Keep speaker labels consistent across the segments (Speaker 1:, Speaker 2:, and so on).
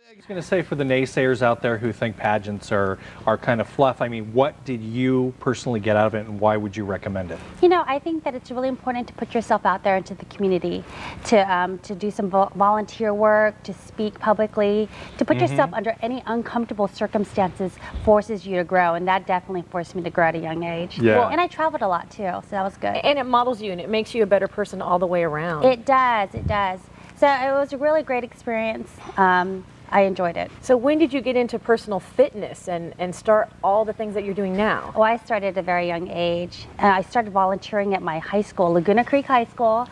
Speaker 1: I was going to say, for the naysayers out there who think pageants are kind of fluff, I mean, what did you personally get out of it, and why would you recommend it?
Speaker 2: You know, I think that it's really important to put yourself out there into the community, to do some volunteer work, to speak publicly, to put yourself under any uncomfortable circumstances forces you to grow, and that definitely forced me to grow at a young age.
Speaker 1: Yeah.
Speaker 2: Well, and I traveled a lot too, so that was good.
Speaker 3: And it models you, and it makes you a better person all the way around.
Speaker 2: It does, it does. So it was a really great experience. I enjoyed it.
Speaker 3: So when did you get into personal fitness and start all the things that you're doing now?
Speaker 2: Well, I started at a very young age. I started volunteering at my high school, Laguna Creek High School,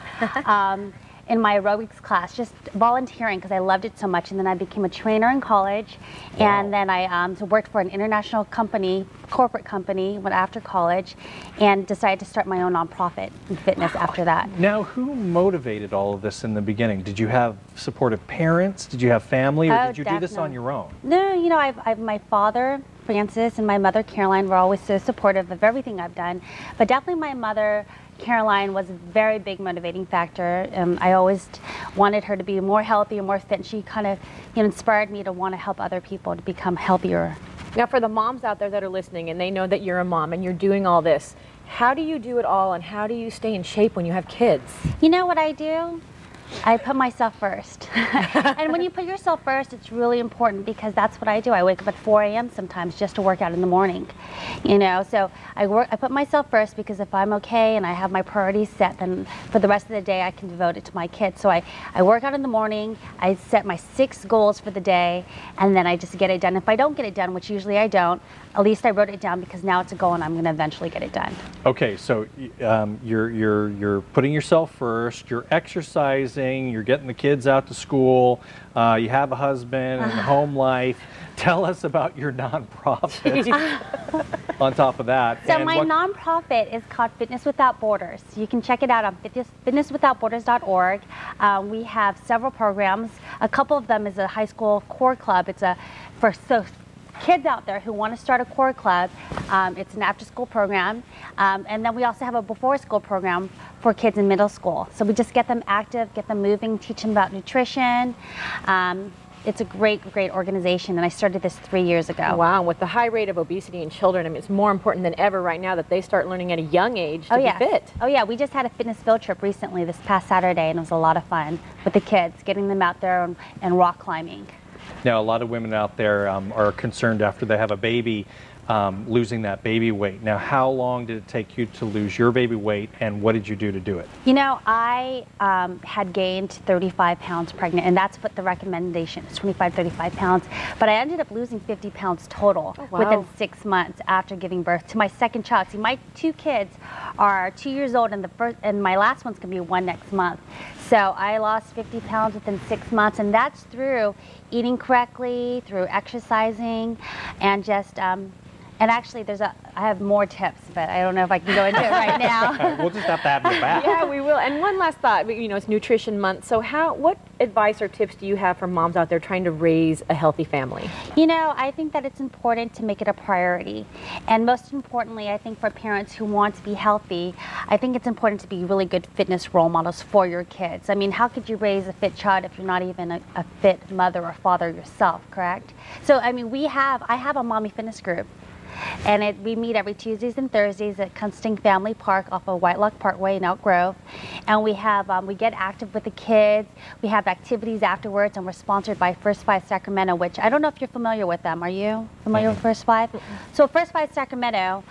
Speaker 2: in my aerobics class, just volunteering because I loved it so much. And then I became a trainer in college. Wow. And then I worked for an international company, corporate company, went after college, and decided to start my own nonprofit in fitness after that.
Speaker 1: Now, who motivated all of this in the beginning? Did you have supportive parents? Did you have family? Or did you do this on your own?
Speaker 2: No, you know, I've my father, Francis, and my mother, Caroline, were always so supportive of everything I've done. But definitely my mother, Caroline, was a very big motivating factor. I always wanted her to be more healthy and more fit, and she kind of inspired me to want to help other people to become healthier.
Speaker 3: Now, for the moms out there that are listening and they know that you're a mom and you're doing all this, how do you do it all, and how do you stay in shape when you have kids?
Speaker 2: You know what I do? I put myself first. And when you put yourself first, it's really important, because that's what I do. I wake up at 4 a.m. sometimes just to work out in the morning. You know, so I put myself first, because if I'm okay and I have my priorities set, then for the rest of the day I can devote it to my kids. So I work out in the morning, I set my 6 goals for the day, and then I just get it done. If I don't get it done, which usually I don't, at least I wrote it down, because now it's a goal and I'm going to eventually get it done.
Speaker 1: Okay, so you're putting yourself first, you're exercising, you're getting the kids out to school, you have a husband and a home life. Tell us about your nonprofit on top of that.
Speaker 2: So my nonprofit is called Fitness Without Borders. You can check it out on fitnesswithoutborders.org. We have several programs. A couple of them is a high school core club. It's for kids out there who want to start a core club. It's an after-school program, and then we also have a before-school program for kids in middle school. So we just get them active, get them moving, teach them about nutrition. It's a great organization, and I started this 3 years ago.
Speaker 3: Wow, with the high rate of obesity in children, I mean, it's more important than ever right now that they start learning at a young age to be fit.
Speaker 2: Oh yeah, we just had a fitness field trip recently this past Saturday, and it was a lot of fun with the kids, getting them out there and rock climbing.
Speaker 1: Now, a lot of women out there are concerned after they have a baby, losing that baby weight. Now, how long did it take you to lose your baby weight, and what did you do to do it?
Speaker 2: You know, I had gained 35 pounds pregnant, and that's what the recommendation is, 25, 35 pounds. But I ended up losing 50 pounds total within 6 months after giving birth to my second child. See, my 2 kids are 2 years old, and my last one's going to be 1 next month. So I lost 50 pounds within 6 months, and that's through eating correctly, through exercising, and just and actually, I have more tips, but I don't know if I can go into it right now.
Speaker 1: We'll just have to have you back.
Speaker 3: Yeah, we will. And one last thought, you know, it's Nutrition Month, so what advice or tips do you have for moms out there trying to raise a healthy family?
Speaker 2: You know, I think that it's important to make it a priority. And most importantly, I think for parents who want to be healthy, I think it's important to be really good fitness role models for your kids. I mean, how could you raise a fit child if you're not even a fit mother or father yourself, correct? So, I mean, I have a mommy fitness group. And we meet every Tuesdays and Thursdays at Consting Family Park off of White Lock Parkway in Elk Grove. And we get active with the kids. We have activities afterwards, and we're sponsored by First 5 Sacramento, which I don't know if you're familiar with them. Are you familiar with First 5? So First 5 Sacramento,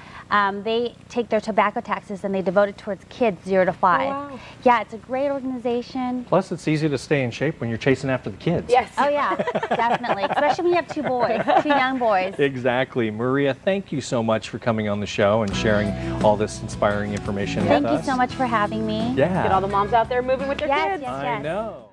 Speaker 2: they take their tobacco taxes and they devote it towards kids 0 to 5. Oh, wow. Yeah, it's a great organization.
Speaker 1: Plus, it's easy to stay in shape when you're chasing after the kids.
Speaker 2: Yes. Oh yeah, definitely. Especially when you have 2 boys, 2 young boys.
Speaker 1: Exactly. Maria, thank you so much for coming on the show and sharing all this inspiring information with us.
Speaker 2: Thank you so much for having me.
Speaker 1: Yeah.
Speaker 3: Get all the moms out there moving with their kids.
Speaker 2: Yes,
Speaker 1: I know.